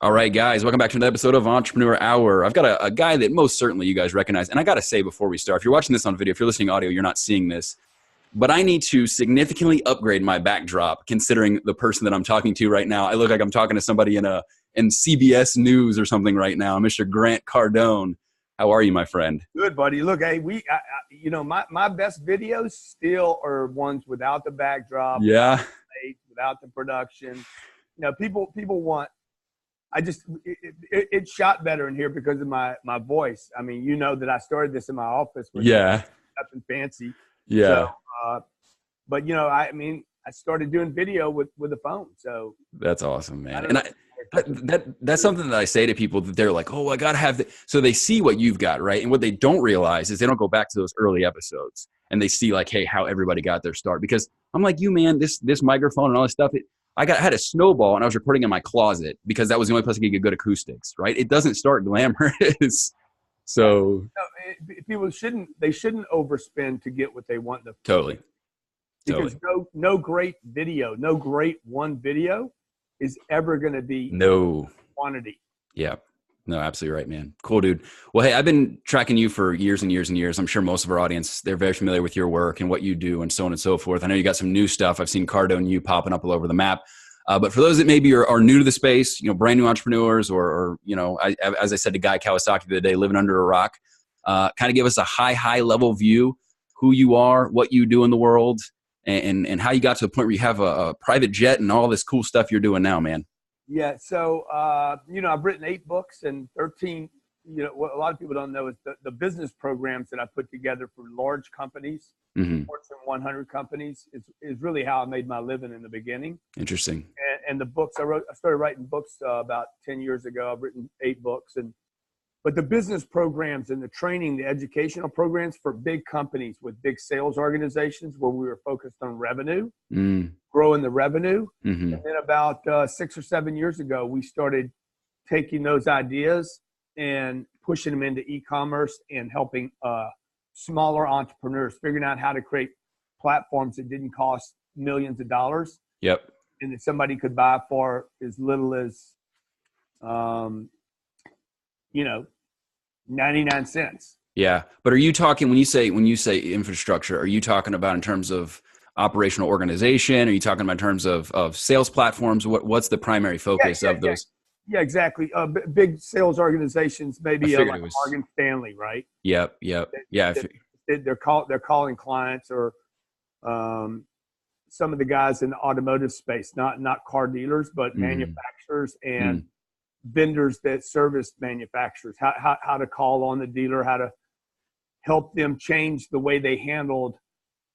All right, guys, welcome back to another episode of Entrepreneur Hour. I've got a guy that most certainly you guys recognize. And I got to say before we start, if you're watching this on video, if you're listening audio, you're not seeing this. But I need to significantly upgrade my backdrop considering the person that I'm talking to right now. I look like I'm talking to somebody in CBS News or something right now. Mr. Grant Cardone. How are you, my friend? Good, buddy. Look, hey, my best videos still are ones without the backdrop, Yeah. without the production. People want. It shot better in here because of my voice. I mean, that I started this in my office with nothing fancy. Yeah. So, but I started doing video with a phone. So that's awesome, man. And that's something that I say to people that they're like, oh, I got to have so they see what you've got, right? And what they don't realize is they don't go back to those early episodes and they see like, hey, how everybody got their start. Because I'm like, you, man, this microphone and all this stuff, I had a snowball and I was recording in my closet because that was the only place I could get good acoustics, right? It doesn't start glamorous. So people shouldn't overspend to get what they want. Totally. Because no great video, no great one video is ever going to be quantity. Yeah. No, absolutely right, man. Cool, dude. Well, hey, I've been tracking you for years and years and years. I'm sure most of our audience, they're very familiar with your work and what you do and so on and so forth. I know you got some new stuff. I've seen Cardone you popping up all over the map. But for those that maybe are new to the space, brand new entrepreneurs or as I said to Guy Kawasaki the other day, living under a rock, kind of give us a high level view, who you are, what you do in the world, and how you got to the point where you have a private jet and all this cool stuff you're doing now, man. Yeah. So, I've written 8 books and 13, what a lot of people don't know is the business programs that I put together for large companies, Fortune 100 companies is really how I made my living in the beginning. Interesting. And the books I started writing books about 10 years ago. I've written 8 books but the business programs and the training, the educational programs for big companies with big sales organizations where we were focused on revenue, growing the revenue. And then about 6 or 7 years ago, we started taking those ideas and pushing them into e-commerce and helping smaller entrepreneurs, figuring out how to create platforms that didn't cost millions of dollars. Yep. And that somebody could buy for as little as, 99 cents. Yeah. But are you talking, when you say infrastructure, are you talking about in terms of operational organization? Are you talking about in terms of sales platforms? What's the primary focus of those? Yeah, exactly. Big sales organizations, maybe like Morgan Stanley, right? Yep. Yeah. They're calling clients or some of the guys in the automotive space, not car dealers, but manufacturers and vendors that service manufacturers, how to call on the dealer, how to help them change the way they handled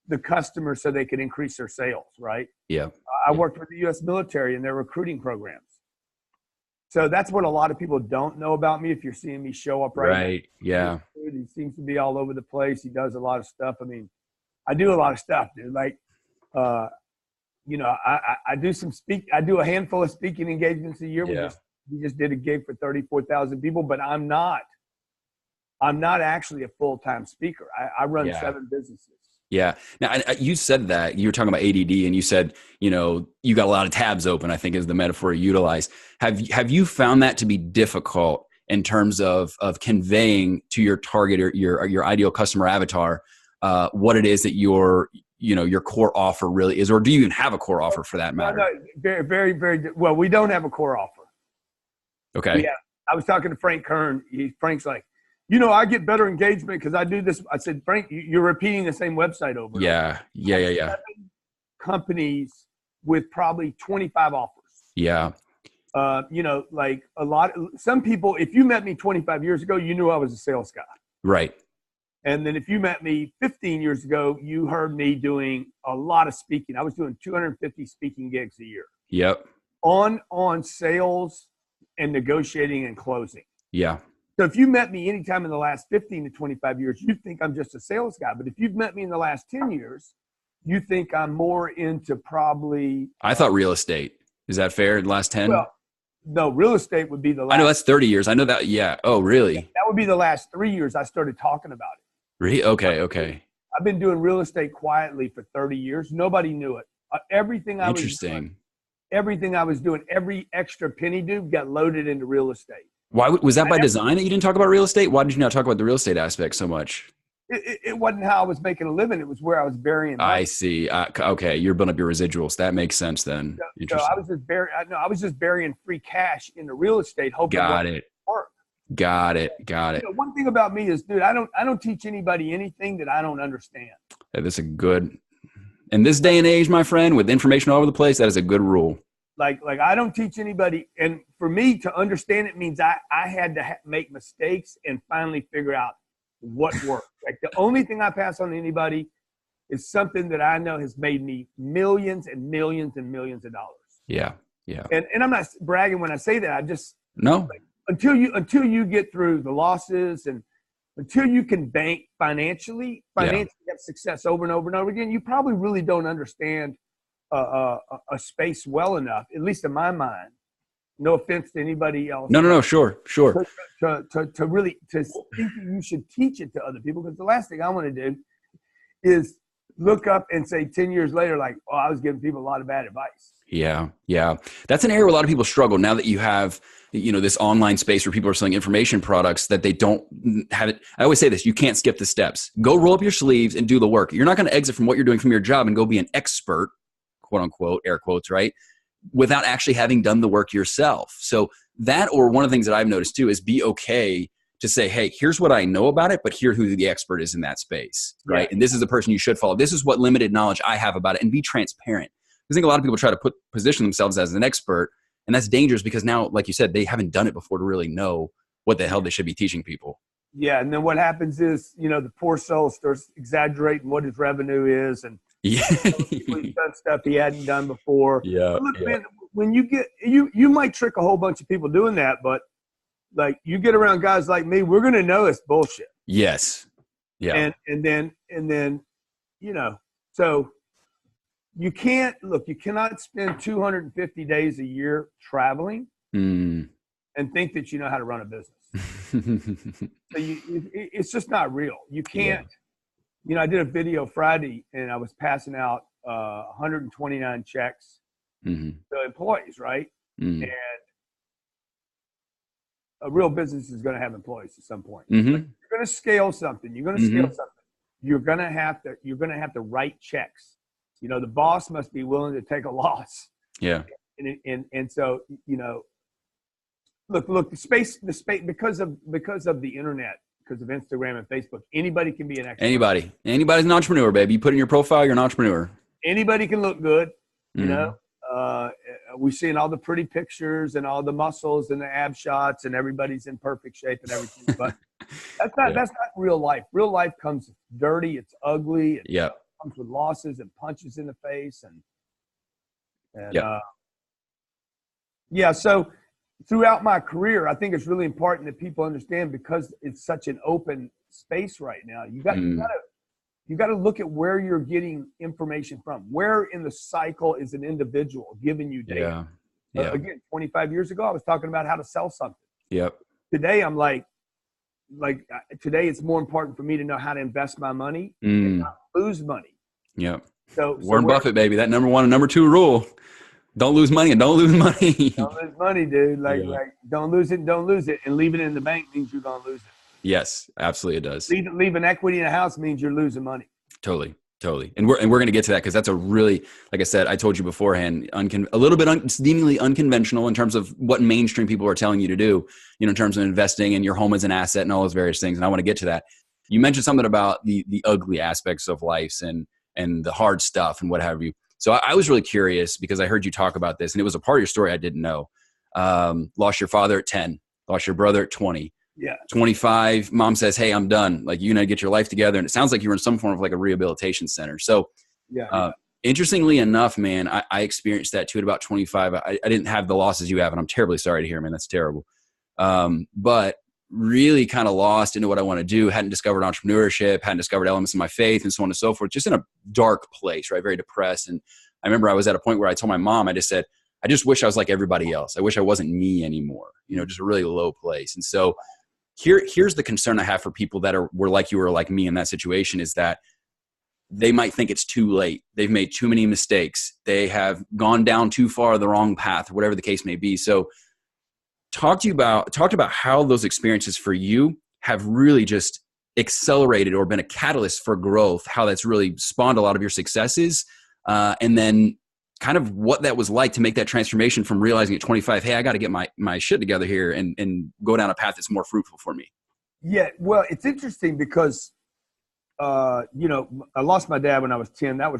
the customer so they could increase their sales, right? Yeah. I worked with the U.S. military and their recruiting programs. So that's what a lot of people don't know about me. If you're seeing me show up right. Yeah. He seems to be all over the place. He does a lot of stuff. I mean, I do a lot of stuff, dude. Like, I do a handful of speaking engagements a year. Yeah. We just did a gig for 34,000 people, but I'm not actually a full-time speaker. I run 7 businesses. Yeah. Now, you said that you were talking about ADD and you said, you got a lot of tabs open, I think is the metaphor you utilize. Have you found that to be difficult in terms of conveying to your target or your ideal customer avatar, what it is that your core offer really is, or do you even have a core offer for that matter? No, very, very, very well. We don't have a core offer. Okay. Yeah, I was talking to Frank Kern. Frank's like, I get better engagement because I do this. I said, Frank, you're repeating the same website over. Yeah. 7 companies with probably 25 offers. Yeah. Like some people, if you met me 25 years ago, you knew I was a sales guy. Right. And then if you met me 15 years ago, you heard me doing a lot of speaking. I was doing 250 speaking gigs a year. Yep. On sales and negotiating and closing. Yeah. So if you met me anytime in the last 15 to 25 years, you think I'm just a sales guy. But if you've met me in the last 10 years, you think I'm more into probably. I thought real estate. Is that fair? The last 10? Well, no, real estate would be the last. I know that's 30 years. I know that. Yeah. Oh, really? That would be the last 3 years I started talking about it. Really? Okay. I've been doing real estate quietly for 30 years. Nobody knew it. Everything I was doing, everything I was doing, every extra penny, dude, got loaded into real estate. Why was that by design that you didn't talk about real estate? Why did you not talk about the real estate aspect so much? It wasn't how I was making a living. It was where I was burying money. I see. Okay. You're building up your residuals. That makes sense then. So I was just burying free cash into real estate, hoping Got it. Work. Got it. One thing about me is, dude, I don't teach anybody anything that I don't understand. That's a good, in this day and age, my friend, with information all over the place, that is a good rule. Like I don't teach anybody. And for me to understand it means I had to make mistakes and finally figure out what worked. Like the only thing I pass on to anybody is something that I know has made me millions and millions and millions of dollars. Yeah. And I'm not bragging when I say that. I just no. Like, until you get through the losses and until you can bank financially have success over and over and over again, you probably really don't understand a space well enough, at least in my mind. No offense to anybody else. No. Sure. To really think you should teach it to other people, because the last thing I want to do is look up and say 10 years later, like, oh, I was giving people a lot of bad advice. Yeah. That's an area where a lot of people struggle now that you have, this online space where people are selling information products that they don't have it. I always say this, you can't skip the steps. Go roll up your sleeves and do the work. You're not going to exit from what you're doing from your job and go be an expert, quote unquote, air quotes, right? Without actually having done the work yourself. So that, or one of the things that I've noticed too, is be okay to say, hey, here's what I know about it, but here's who the expert is in that space, right? Yeah. And this is the person you should follow. This is what limited knowledge I have about it, and be transparent. I think a lot of people try to position themselves as an expert, and that's dangerous because now, like you said, they haven't done it before to really know what the hell they should be teaching people. Yeah, and then what happens is, the poor soul starts exaggerating what his revenue is, and he's done stuff he hadn't done before. Yeah. Look, man, when you get you might trick a whole bunch of people doing that, but like you get around guys like me, we're gonna know it's bullshit. Yes. Yeah. And then so you cannot spend 250 days a year traveling and think that you know how to run a business. So it's just not real. You can't. Yeah. I did a video Friday and I was passing out 129 checks to employees, right? And a real business is going to have employees at some point. Like you're going to scale something. You're going to have to write checks. The boss must be willing to take a loss. Yeah. And so, look, the space, because of the internet, because of Instagram and Facebook, anybody can be an expert. Anybody's an entrepreneur, baby. You put in your profile, you're an entrepreneur. Anybody can look good. We're seeing all the pretty pictures and all the muscles and the ab shots, and everybody's in perfect shape and everything. But that's not real life. Real life comes dirty. It's ugly. It comes with losses and punches in the face. So throughout my career, I think it's really important that people understand, because it's such an open space right now. You got to look at where you're getting information from. Where in the cycle is an individual giving you data? Yeah. Again, 25 years ago, I was talking about how to sell something. Yep. Today, I'm like today it's more important for me to know how to invest my money and not lose money. Yep. So Warren Buffett, baby, that number 1 and number 2 rule. Don't lose money and don't lose money. Don't lose money, dude. Like don't lose it. And leave it in the bank means you're going to lose it. Yes, absolutely it does. Leaving equity in a house means you're losing money. Totally. And we're going to get to that, because that's a really, like I said, I told you beforehand, a little bit seemingly unconventional in terms of what mainstream people are telling you to do, in terms of investing in your home as an asset and all those various things. And I want to get to that. You mentioned something about the ugly aspects of life and the hard stuff and what have you. So I was really curious, because I heard you talk about this, and it was a part of your story I didn't know. Lost your father at 10, lost your brother at 20. Yeah. 25, mom says, hey, I'm done. Like, get your life together. And it sounds like you were in some form of like a rehabilitation center. So interestingly enough, man, I experienced that too at about 25. I didn't have the losses you have, and I'm terribly sorry to hear, man. That's terrible. But really kind of lost into what I want to do. Hadn't discovered entrepreneurship, hadn't discovered elements of my faith, and so on and so forth. Just in a dark place, right? Very depressed. And I remember I was at a point where I told my mom, I just said, I just wish I was like everybody else. I wish I wasn't me anymore. Just a really low place. And so here's the concern I have for people that were like you or like me in that situation, is that they might think it's too late. They've made too many mistakes. They have gone down too far the wrong path, whatever the case may be. So talk about how those experiences for you have really just accelerated or been a catalyst for growth, how that's really spawned a lot of your successes. And then kind of what that was like to make that transformation from realizing at 25, hey, I got to get my shit together here and go down a path that's more fruitful for me. Yeah. Well, it's interesting because, I lost my dad when I was 10. That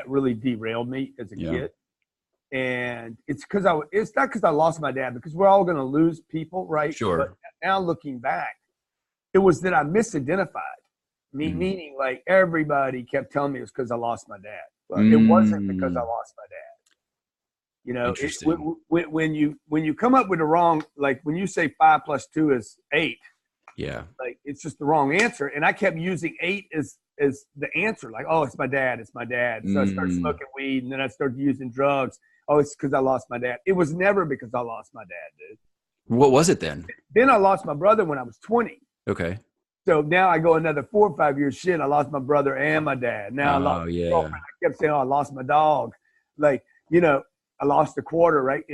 really derailed me as a kid. And it's not because I lost my dad, because we're all going to lose people, right? Sure. But now looking back, it was that I misidentified me, meaning like everybody kept telling me it was because I lost my dad. But it wasn't because I lost my dad. You know, when you come up with the wrong, like when you say 5 + 2 is 8, yeah, like it's just the wrong answer. And I kept using 8 as the answer. Like, oh, it's my dad. So I started smoking weed, and then I started using drugs. Oh, it's because I lost my dad. It was never because I lost my dad, dude. What was it then? Then I lost my brother when I was 20. Okay. So now I go another 4 or 5 years. Shit, I lost my brother and my dad. Now I lost my girlfriend. I kept saying, oh, I lost my dog. Like, I lost a quarter, right?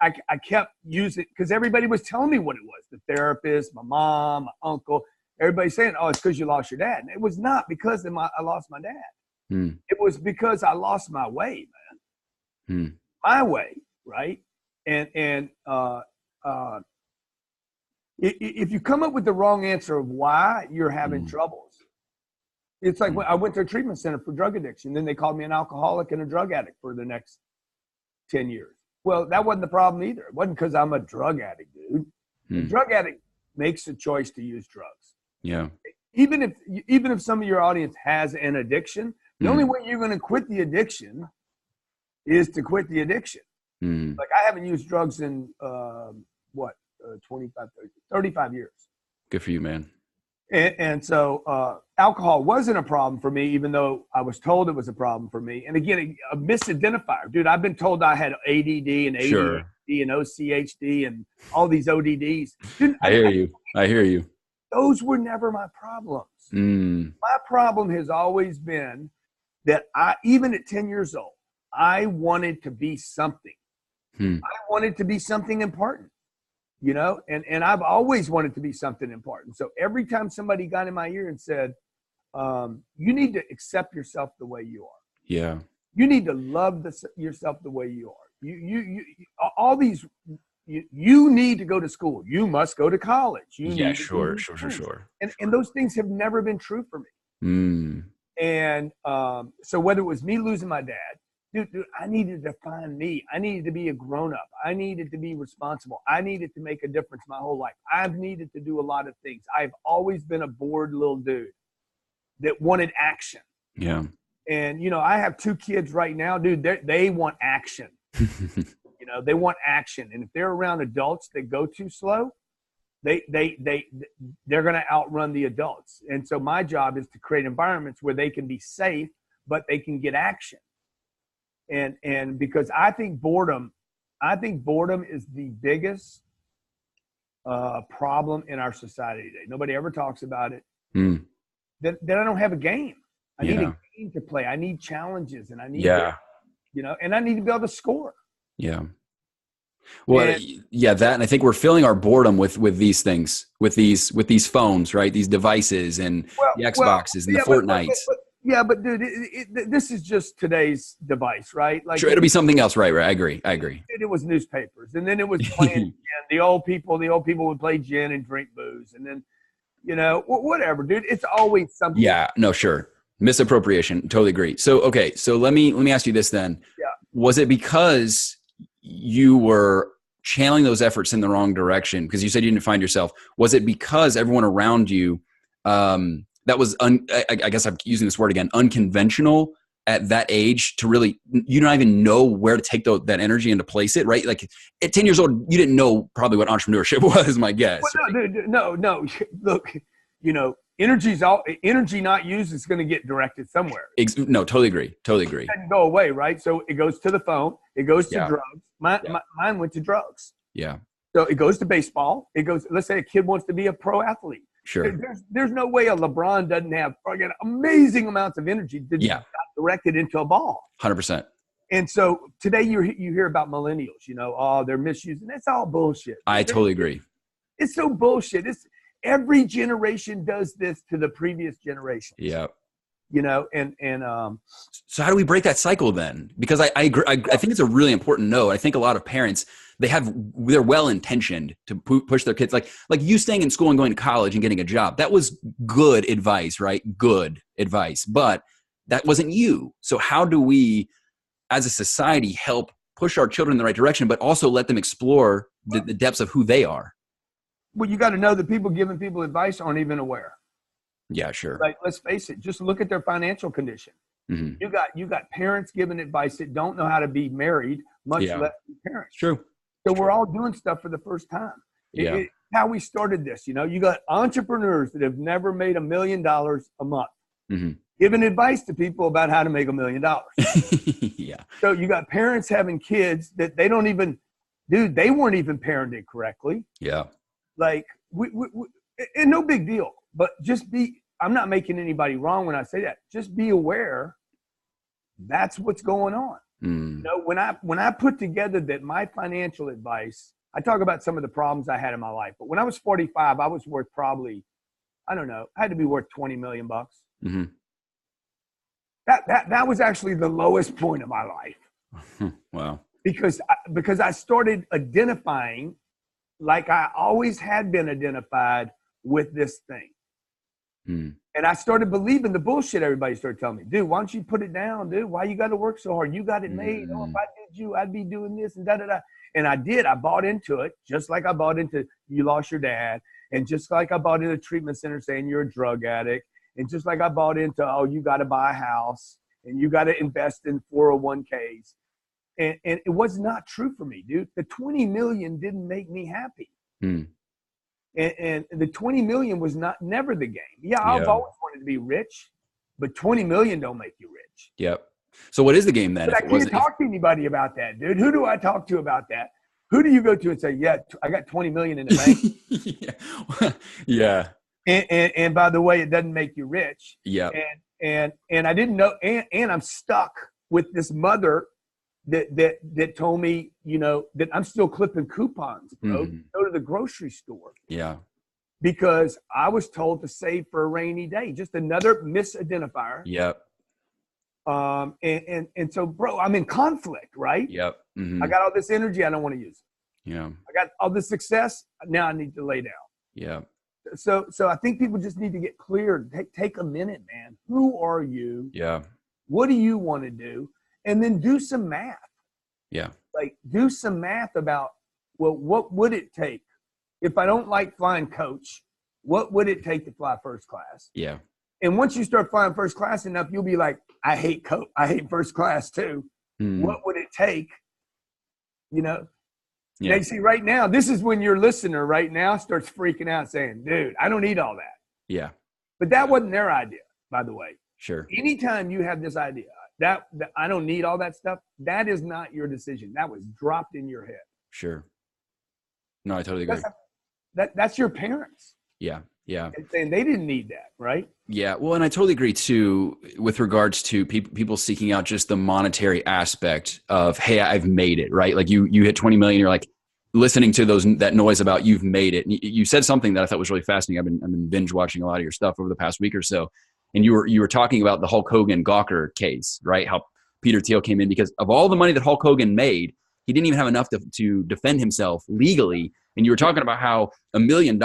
I kept using, because everybody was telling me what it was. The therapist, my mom, my uncle, everybody saying, oh, it's because you lost your dad. And it was not because I lost my dad. It was because I lost my way, man. My way, right? And if you come up with the wrong answer of why you're having troubles, it's like when I went to a treatment center for drug addiction. Then they called me an alcoholic and a drug addict for the next 10 years. Well, that wasn't the problem either. It wasn't because I'm a drug addict, dude. The drug addict makes a choice to use drugs. Yeah. Even if some of your audience has an addiction, the only way you're going to quit the addiction is to quit the addiction. Like I haven't used drugs in 35 years. Good for you, man. And so alcohol wasn't a problem for me, even though I was told it was a problem for me. And again, a misidentifier. Dude, I've been told I had ADD and ADHD and OCHD and all these ODDs. Dude, I hear you. Those were never my problems. My problem has always been that even at 10 years old, I wanted to be something. I wanted to be something important. And I've always wanted to be something important. So every time somebody got in my ear and said, you need to accept yourself the way you are. Yeah. You need to love yourself the way you are. You need to go to school. You must go to college. Sure. And those things have never been true for me. And so whether it was me losing my dad, dude, I needed to find me. I needed to be a grown-up. I needed to be responsible. I needed to make a difference my whole life. I've needed to do a lot of things. I've always been a bored little dude that wanted action. Yeah. And, I have 2 kids right now, dude, they want action. They want action. And if they're around adults that go too slow, they're going to outrun the adults. And so my job is to create environments where they can be safe, but they can get action. And because I think boredom is the biggest problem in our society today. Nobody ever talks about it. Then I don't have a game. I need a game to play. I need challenges, and I need and I need to be able to score. Yeah. Well, that, and I think we're filling our boredom with these things, with these phones, right? These devices and the Xboxes and the Fortnites. But dude, this is just today's device, right? Like sure, it'll be something else, right? I agree. It was newspapers, and then it was playing gin. The old people would play gin and drink booze, and then, whatever, dude. It's always something. Yeah, no, sure. Misappropriation. Totally agree. So, okay. So let me ask you this then. Yeah. Was it because you were channeling those efforts in the wrong direction? Because you said you didn't find yourself. Was it because everyone around you, that was, I guess I'm using this word again, unconventional at that age to really, you don't even know where to take that energy and to place it, right? Like at 10 years old, you didn't know probably what entrepreneurship was, my guess. Well, no. Look, energy not used is going to get directed somewhere. No, totally agree. It doesn't go away, right? So it goes to the phone. It goes to drugs. Mine went to drugs. Yeah. So it goes to baseball. Let's say a kid wants to be a pro athlete. Sure. There's no way a LeBron doesn't have again amazing amounts of energy directed into a ball. 100%. And so today you hear about millennials, they're misusing. That's all bullshit. I totally agree. It's so bullshit. Every generation does this to the previous generation. Yeah. So how do we break that cycle then? Because I agree. I think it's a really important note. I think a lot of parents, they're well-intentioned to push their kids. Like you staying in school and going to college and getting a job. That was good advice, right? Good advice. But that wasn't you. So how do we, as a society, help push our children in the right direction, but also let them explore the depths of who they are? Well, you got to know that people giving people advice aren't even aware. Yeah, sure. Like, let's face it. Just look at their financial condition. Mm-hmm. You got parents giving advice that don't know how to be married, much less be parents. True. So we're all doing stuff for the first time. It's how we started this. You got entrepreneurs that have never made $1 million a month, giving advice to people about how to make $1 million. Yeah. So you got parents having kids that they don't even, they weren't even parented correctly. Yeah. Like and no big deal, but I'm not making anybody wrong when I say that. Just be aware that's what's going on. When I put together that my financial advice, I talk about some of the problems I had in my life, but when I was 45, I was worth probably, I don't know, I had to be worth $20 million. Mm-hmm. That was actually the lowest point of my life. Wow. Because I started identifying like I always had been identified with this thing. And I started believing the bullshit everybody started telling me. Dude, why don't you put it down, dude? Why you got to work so hard? You got it made. Oh, if I did you, I'd be doing this and da-da-da. And I did. I bought into it, just like I bought into you lost your dad. And just like I bought into a treatment center saying you're a drug addict. And just like I bought into, you got to buy a house and you got to invest in 401ks. And it was not true for me, dude. The 20 million didn't make me happy. And the 20 million was never the game. Yeah, I've always wanted to be rich, but 20 million don't make you rich. Yep. So what is the game then? But I can't talk to anybody about that, dude. Who do I talk to about that? Who do you go to and say, yeah, I got 20 million in the bank? Yeah. And by the way, it doesn't make you rich. Yeah. And I didn't know, and I'm stuck with this mother that told me, that I'm still clipping coupons, bro. Go to the grocery store. Yeah. Because I was told to save for a rainy day. Just another misidentifier. Yep. And so, bro, I'm in conflict, right? Yep. Mm-hmm. I got all this energy I don't want to use. Yeah. I got all this success. Now I need to lay down. Yeah. So I think people just need to get clear. Take a minute, man. Who are you? Yeah. What do you want to do? And then do some math. Yeah. Like do some math about, well, what would it take? If I don't like flying coach, what would it take to fly first class? Yeah. And once you start flying first class enough, you'll be like, I hate first class too. What would it take? Yeah. Now, you see, right now, this is when your listener right now starts freaking out saying, dude, I don't need all that. Yeah. But that wasn't their idea, by the way. Sure. Anytime you have this idea that I don't need all that stuff, that is not your decision. That was dropped in your head. Sure. No, I totally agree. That's your parents. Yeah. Yeah. And they didn't need that, right? Yeah. Well, and I totally agree too, with regards to people seeking out just the monetary aspect of, hey, I've made it, right? Like you hit 20 million, you're like listening to that noise about you've made it. And you said something that I thought was really fascinating. I've been binge watching a lot of your stuff over the past week or so. And you were talking about the Hulk Hogan Gawker case, right? How Peter Thiel came in because of all the money that Hulk Hogan made, he didn't even have enough to defend himself legally. And you were talking about how $1 million,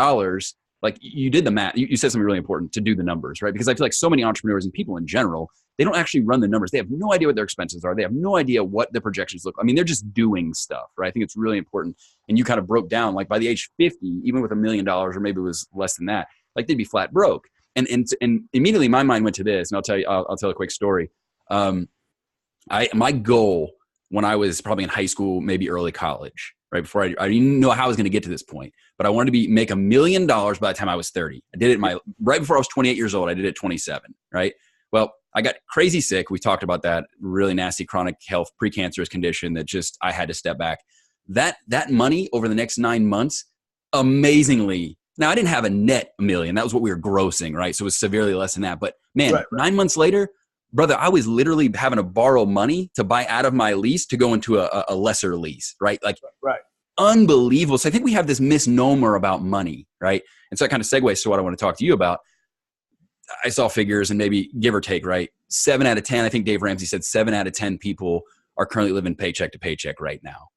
like you did the math. You said something really important to do the numbers, right? Because I feel like so many entrepreneurs and people in general, they don't actually run the numbers. They have no idea what their expenses are. They have no idea what the projections look like. I mean, they're just doing stuff, right? I think it's really important. And you kind of broke down, like by the age 50, even with $1 million, or maybe it was less than that, like they'd be flat broke. And immediately my mind went to this, and I'll tell a quick story. My goal when I was probably in high school, maybe early college, right before I didn't know how I was going to get to this point, but I wanted to make $1 million by the time I was 30. I did it right before I was 28 years old. I did it at 27, right? Well, I got crazy sick. We talked about that really nasty chronic health precancerous condition that just I had to step back. That money over the next 9 months amazingly Now I didn't have a net million. That was what we were grossing, right? So it was severely less than that. But man, Right. 9 months later, brother, I was literally having to borrow money to buy out of my lease to go into a lesser lease, right? Like, Right. unbelievable. So I think we have this misnomer about money, right? And so that kind of segues to what I want to talk to you about. I saw figures, and maybe give or take, right? 7 out of 10, I think Dave Ramsey said 7 out of 10 people are currently living paycheck to paycheck right now.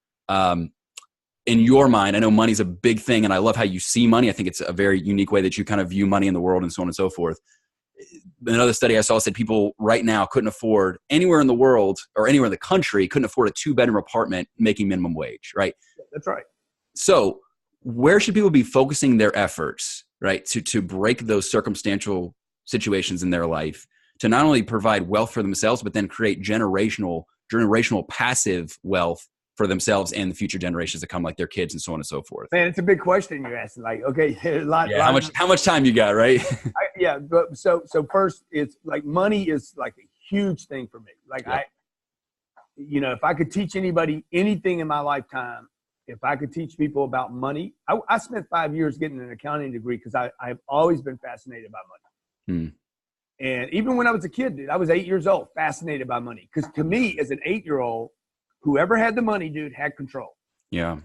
In your mind, I know money's a big thing, and I love how you see money. I think it's a very unique way that you kind of view money in the world and so on and so forth. Another study I saw said people right now couldn't afford anywhere in the world or anywhere in the country, couldn't afford a 2-bedroom apartment making minimum wage, right? That's right. So where should people be focusing their efforts, right, to break those circumstantial situations in their life, to not only provide wealth for themselves, but then create generational passive wealth for themselves and the future generations to come, like their kids and so on and so forth? Man, it's a big question you're asking. Like, okay, How much time you got, right? But so first, it's like money is like a huge thing for me. Like if I could teach anybody anything in my lifetime, if I could teach people about money, I spent 5 years getting an accounting degree because I've always been fascinated by money. And even when I was a kid, dude, I was 8 years old, fascinated by money. Because to me, as an 8-year-old, whoever had the money, dude, had control. Yeah.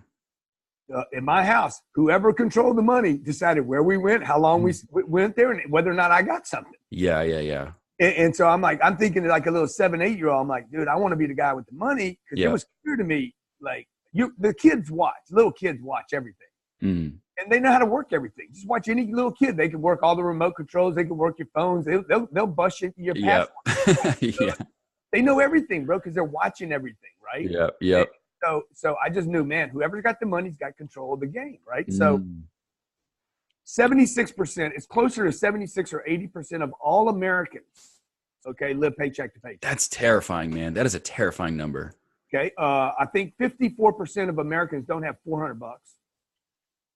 In my house, whoever controlled the money decided where we went, how long we went there, and whether or not I got something. Yeah. And so I'm thinking like a little 7, 8-year-old. I'm like, dude, I want to be the guy with the money, because it was clear to me, like, little kids watch everything. And they know how to work everything. Just watch any little kid. They can work all the remote controls. They can work your phones. They'll bust your password. They know everything, bro, because they're watching everything, right? Yep. So I just knew, man, whoever's got the money's got control of the game, right? So 76%, it's closer to 76 or 80% of all Americans, okay, live paycheck to paycheck. That's terrifying, man. That is a terrifying number. Okay. I think 54% of Americans don't have $400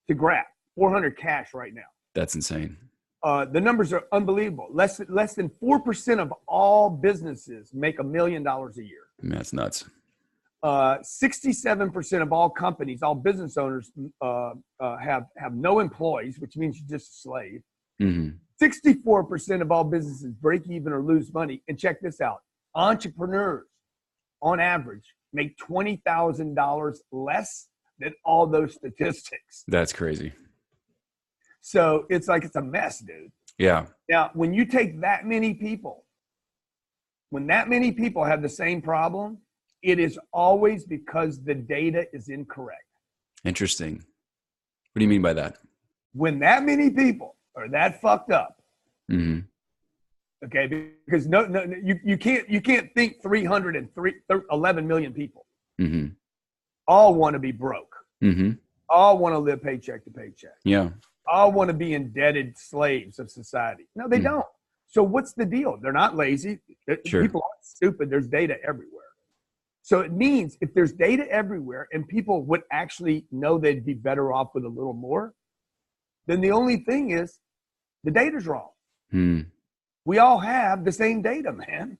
to grab, 400 cash right now. That's insane. The numbers are unbelievable. Less than 4% of all businesses make $1 million a year. Man, that's nuts. 67% of all companies, all business owners have no employees, which means you're just a slave. 64% of all businesses break even or lose money. And check this out. Entrepreneurs, on average, make $20,000 less than all those statistics. That's crazy. So it's like it's a mess, dude. Yeah. Now, when you take that many people, when that many people have the same problem, it is always because the data is incorrect. Interesting. What do you mean by that? When that many people are that fucked up, okay, because you can't think 311 million people all want to be broke. All want to live paycheck to paycheck. Yeah. All want to be indebted slaves of society. No, they don't. So what's the deal? They're not lazy. Sure. People aren't stupid. There's data everywhere. So it means if there's data everywhere and people would actually know they'd be better off with a little more, then the only thing is the data's wrong. We all have the same data, man.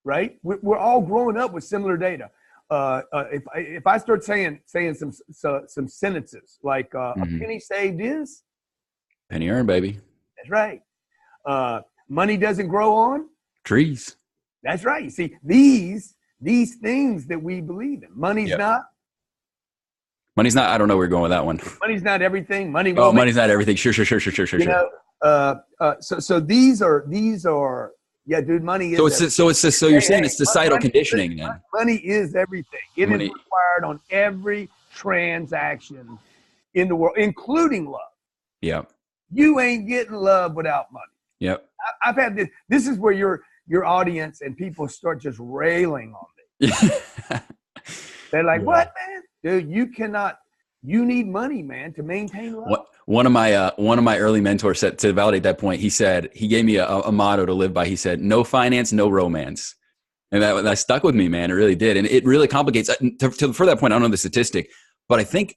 Right? We're all growing up with similar data. If I start saying some sentences like a penny saved is penny earned, baby. That's right. Money doesn't grow on trees. That's right. You see, these things that we believe in. Money's not. I don't know where you're going with that one. Money's not everything. Money's not everything. Sure. You know, so these are. Yeah, dude, money is. So you're saying it's societal conditioning, then? Money is everything. It is required on every transaction in the world, including love. Yep. You ain't getting love without money. Yep. I've had this. This is where your audience and people start just railing on me. They're like, "What, man, dude? You cannot. You need money, man, to maintain love." One of my early mentors said, to validate that point, he gave me a motto to live by. He said, "No finance, no romance." And that stuck with me, man. It really did. And it really complicates for that point. I don't know the statistic, but I think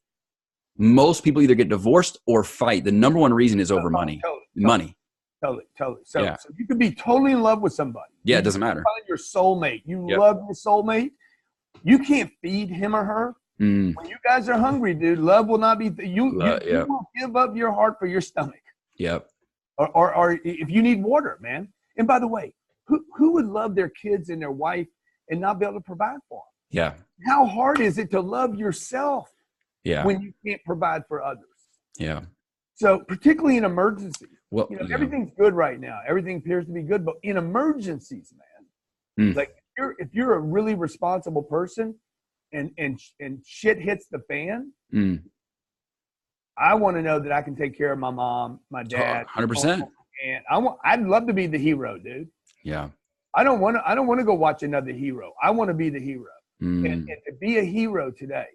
most people either get divorced or fight. The number one reason is over money. Money. Totally. So you could be totally in love with somebody. Yeah, it doesn't matter. Find your soulmate. You love your soulmate. You can't feed him or her. Mm. When you guys are hungry, dude, love will not be, you will give up your heart for your stomach. Yep. Or if you need water, man. And by the way, who would love their kids and their wife and not be able to provide for them? Yeah. How hard is it to love yourself when you can't provide for others? Yeah. So particularly in emergencies, well, everything's good right now. Everything appears to be good, but in emergencies, man, like if you're a really responsible person and shit hits the fan, I want to know that I can take care of my mom, my dad, 100%. And I'd love to be the hero, dude. Yeah. I don't want to go watch another hero. I want to be the hero. And to be a hero today,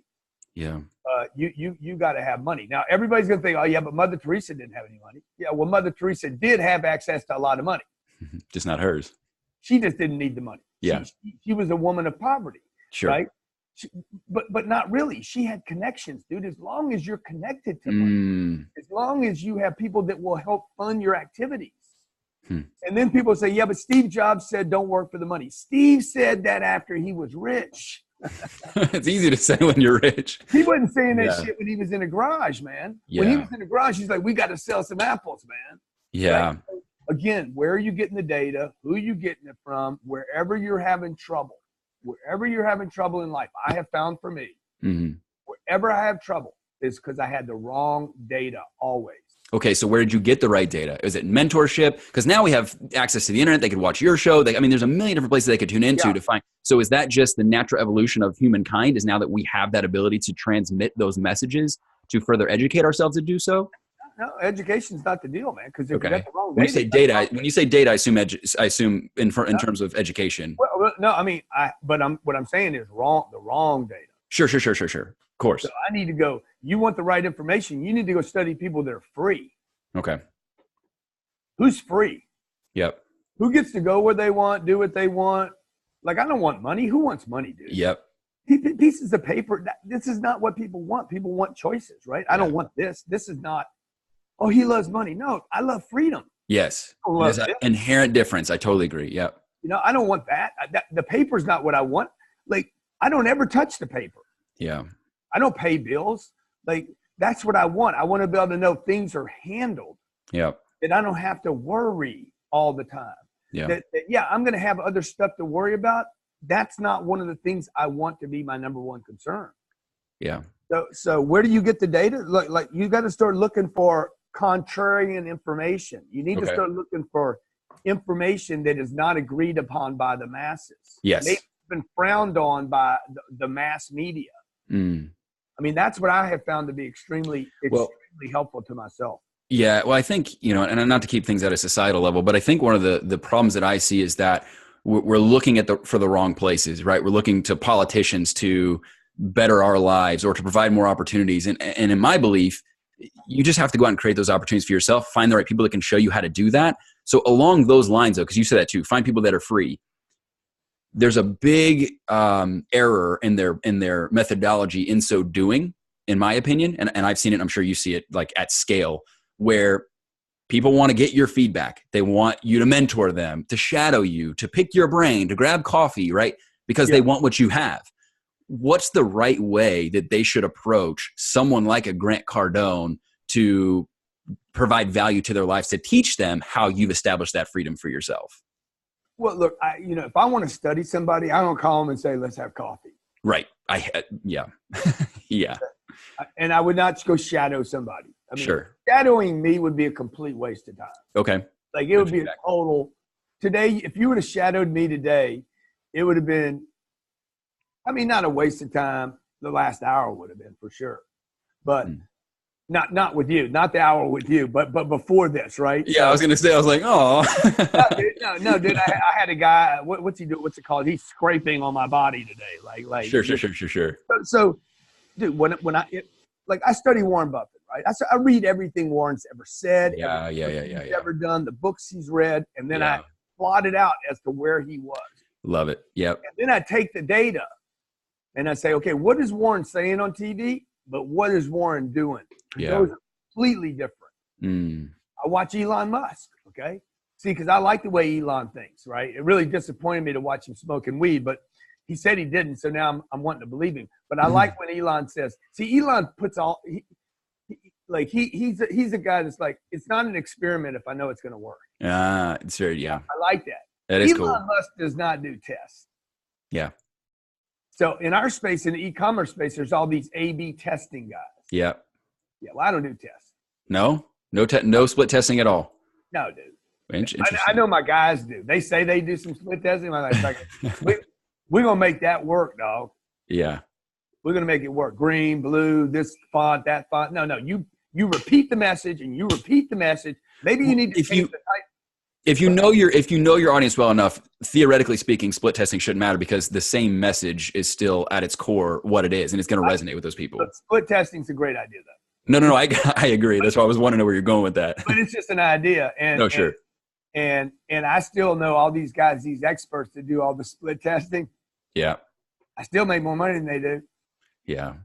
you got to have money. Now everybody's gonna think, oh yeah, but Mother Teresa didn't have any money. Yeah, well, Mother Teresa did have access to a lot of money, just not hers. She just didn't need the money. Yeah, she was a woman of poverty. Sure, right? But not really. She had connections, dude. As long as you're connected to money, as long as you have people that will help fund your activities. And then people say, yeah, but Steve Jobs said don't work for the money. Steve said that after he was rich. It's easy to say when you're rich. He wasn't saying that shit when he was in the garage, man. Yeah. When he was in the garage, he's like, we got to sell some apples, man. Yeah. Right? Again, where are you getting the data? Who are you getting it from? Wherever you're having trouble in life, I have found for me, wherever I have trouble is because I had the wrong data always. Okay, so where did you get the right data? Is it mentorship? Because now we have access to the internet. They could watch your show. There's a million different places they could tune into to find. So is that just the natural evolution of humankind? Is now that we have that ability to transmit those messages to further educate ourselves to do so? No, education's not the deal, man. Because if you got the wrong data, when you say data, I assume in terms of education. Well, no, I mean, what I'm saying is the wrong data. Sure. Of course. So I need to go, you want the right information, you need to go study people that are free. Okay. Who's free? Yep. Who gets to go where they want, do what they want? Like, I don't want money. Who wants money, dude? Yep. Pieces of paper. This is not what people want. People want choices, right? I don't want this. This is not, oh, he loves money. No, I love freedom. Yes. There's an inherent difference. I totally agree. Yep. I don't want that. The paper's not what I want. Like, I don't ever touch the paper. Yeah. I don't pay bills. Like, that's what I want. I want to be able to know things are handled. Yeah. That I don't have to worry all the time. Yeah. That I'm going to have other stuff to worry about. That's not one of the things I want to be my number one concern. Yeah. So where do you get the data? Like you got to start looking for contrarian information. You need to start looking for information that is not agreed upon by the masses. Yes. Maybe it's been frowned on by the mass media. I mean, that's what I have found to be extremely helpful to myself. Yeah. Well, I think, and not to keep things at a societal level, but I think one of the problems that I see is that we're looking for the wrong places, right? We're looking to politicians to better our lives or to provide more opportunities. And in my belief, you just have to go out and create those opportunities for yourself, find the right people that can show you how to do that. So along those lines, though, because you said that too, find people that are free. There's a big error in their methodology in so doing, in my opinion. And I've seen it, I'm sure you see it like at scale, where people want to get your feedback. They want you to mentor them, to shadow you, to pick your brain, to grab coffee, right? Because they want what you have. What's the right way that they should approach someone like a Grant Cardone to provide value to their lives, to teach them how you've established that freedom for yourself? Well, look, if I want to study somebody, I don't call them and say, let's have coffee. Right. Yeah. Yeah. And I would not go shadow somebody. I mean, sure. Shadowing me would be a complete waste of time. Okay. Like it would be a total today. If you would have shadowed me today, it would have been, not a waste of time. The last hour would have been for sure, but not with you, not the hour with you, but before this, right? Yeah. I was going to say, I was like, oh, no, dude. I had a guy, what's he do? What's it called? He's scraping on my body today. Like, sure. So dude, when I study Warren Buffett, right? I read everything Warren's ever said. Yeah. Ever done, the books he's read, and then I plot it out as to where he was. Love it. Yep. And then I take the data and I say, okay, what is Warren saying on TV? But what is Warren doing? Yeah. Those are completely different. I watch Elon Musk, okay? See, because I like the way Elon thinks, right? It really disappointed me to watch him smoking weed, but He said he didn't, so now I'm wanting to believe him. But I like when Elon says, see, Elon puts all he's a guy that's like, it's not an experiment if I know it's going to work. It's very, yeah. I like that. That is Elon cool. Musk does not do tests. Yeah. So in our space, in the e-commerce space, there's all these A/B testing guys. Yeah. Yeah. Well, I don't do tests. No split testing at all. No, dude. Interesting. I know my guys do. They say they do some split testing. I'm like, we're gonna make that work, dog. Yeah. We're gonna make it work. Green, blue, this font, that font. No. You repeat the message and you repeat the message. Maybe you need to change the type. If you know your audience well enough, theoretically speaking, split testing shouldn't matter because the same message is still at its core what it is, and it's going to resonate with those people. Split testing is a great idea, though. No, I agree. That's why I was wanting to know where you're going with that. But it's just an idea, and no, sure. And I still know all these guys, these experts that do all the split testing. Yeah. I still make more money than they do. Yeah.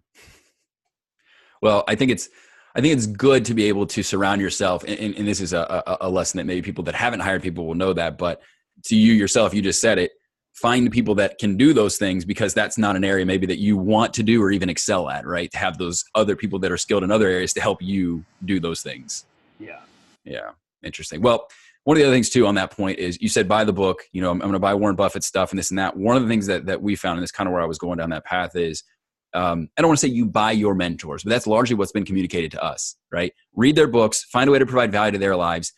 Well, I think it's good to be able to surround yourself, and this is a lesson that maybe people that haven't hired people will know that, but to you yourself, you just said it, find people that can do those things because that's not an area maybe that you want to do or even excel at, right? To have those other people that are skilled in other areas to help you do those things. Yeah. Yeah. Interesting. Well, one of the other things too on that point is you said buy the book, I'm going to buy Warren Buffett stuff and this and that. One of the things that we found, and it's kind of where I was going down that path is, I don't want to say you buy your mentors, but that's largely what's been communicated to us, right? Read their books, find a way to provide value to their lives.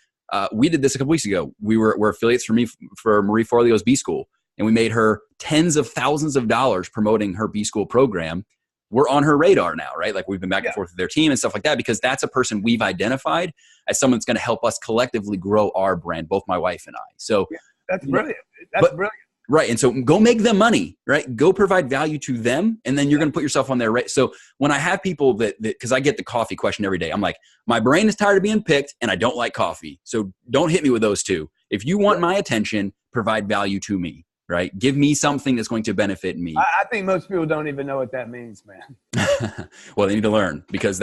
We did this a couple weeks ago. We're affiliates for Marie Forleo's B School, and we made her tens of thousands of dollars promoting her B School program. We're on her radar now, right? Like we've been back and forth with their team and stuff like that because that's a person we've identified as someone that's going to help us collectively grow our brand, both my wife and I. So that's brilliant. That's brilliant. Right. And so go make them money, right? Go provide value to them. And then you're going to put yourself on their rate. So when I have people because I get the coffee question every day, I'm like, my brain is tired of being picked and I don't like coffee. So don't hit me with those two. If you want my attention, provide value to me, right? Give me something that's going to benefit me. I think most people don't even know what that means, man. Well, they need to learn because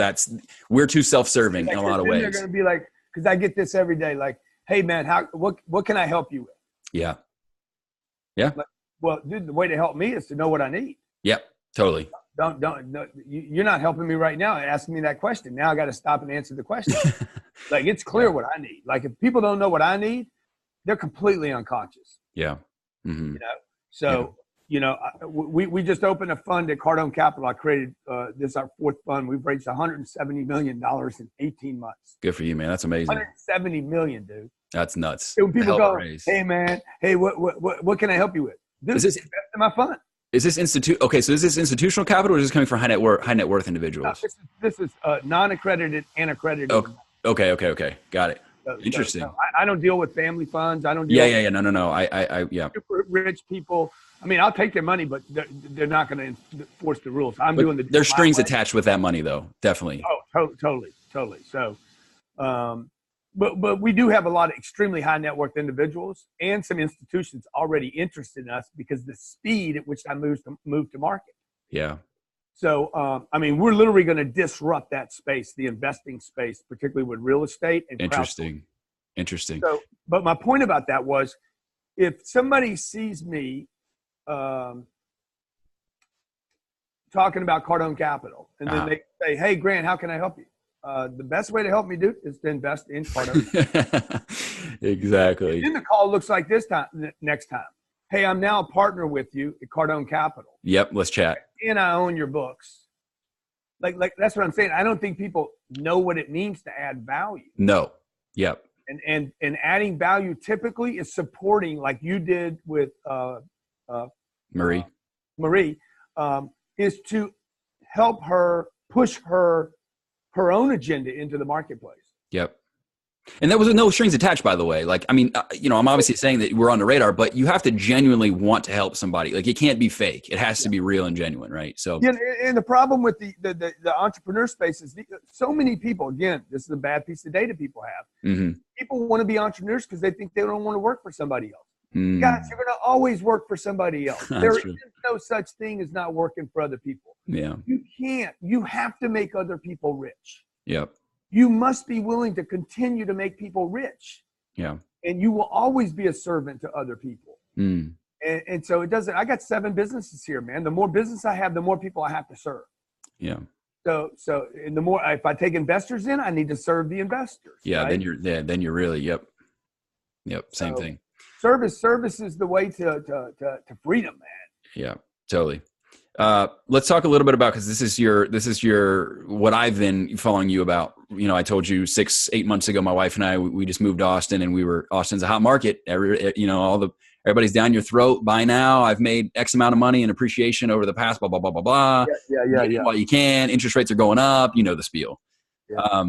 we're too self-serving in a lot of ways. They're going to be like, because I get this every day, like, hey man, what can I help you with? Yeah. Yeah. Well, dude, the way to help me is to know what I need. Yep. Totally. You're not helping me right now asking me that question. Now I got to stop and answer the question. Like it's clear what I need. Like if people don't know what I need, they're completely unconscious. Yeah. Mm-hmm. So, we just opened a fund at Cardone Capital. I created, this is our fourth fund. We've raised $170 million in 18 months. Good for you, man. That's amazing. 170 million, dude. That's nuts. When people go, hey man, hey, what can I help you with? This is invest in my fund. Is this Okay, so is this institutional capital or is this coming from high net worth individuals? No, this is non-accredited and accredited. Okay. Got it. Interesting. So I don't deal with family funds. I don't deal with No. I super rich people. I mean, I'll take their money, but they're not going to enforce the rules. There's strings attached with that money, though. Definitely. Oh, totally. So, but we do have a lot of extremely high net worth individuals and some institutions already interested in us because the speed at which I move to market. Yeah. So, we're literally going to disrupt that space, the investing space, particularly with real estate and Interesting. So, but my point about that was, if somebody sees me talking about Cardone Capital, and then they say, "Hey, Grant, how can I help you?" The best way to help me, dude, is to invest in Cardone. Exactly. And then the call looks like this next time. Hey, I'm now a partner with you at Cardone Capital. Yep, let's chat. And I own your books. Like that's what I'm saying. I don't think people know what it means to add value. No. Yep. And adding value typically is supporting, like you did with Marie. Is to help her push her own agenda into the marketplace. Yep. And that was no strings attached, by the way. Like, I'm obviously saying that we're on the radar, but you have to genuinely want to help somebody. Like, it can't be fake. It has to be real and genuine, right? So, yeah. And the problem with the entrepreneur space is so many people. Again, this is a bad piece of data people have. Mm-hmm. People want to be entrepreneurs because they think they don't want to work for somebody else. Guys, you're going to always work for somebody else. There is no such thing as not working for other people. Yeah. You can't. You have to make other people rich. Yep. You must be willing to continue to make people rich. Yeah. And you will always be a servant to other people. And so it doesn't, I got 7 businesses here, man. The more business I have, the more people I have to serve. Yeah. So and the more, if I take investors in, I need to serve the investors. Yeah. Right? Then you're really, yep. Same thing. Service is the way to freedom, man. Yeah, totally. Let's talk a little bit about, because this is your what I've been following you about. I told you 6-8 months ago, my wife and I, we just moved to Austin, and Austin's a hot market. Everybody's down your throat. Buy now. I've made X amount of money in appreciation over the past, blah, blah, blah, blah, blah. Yeah. While you can, interest rates are going up, the spiel. Yeah.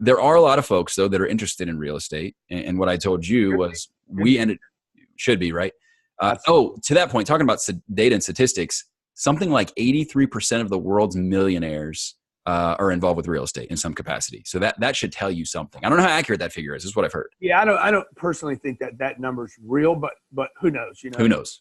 There are a lot of folks though that are interested in real estate. And what I told you was should be, right? To that point, talking about data and statistics, something like 83% of the world's millionaires are involved with real estate in some capacity. So that should tell you something. I don't know how accurate that figure is. This is what I've heard. Yeah, I don't personally think that number's real, but who knows?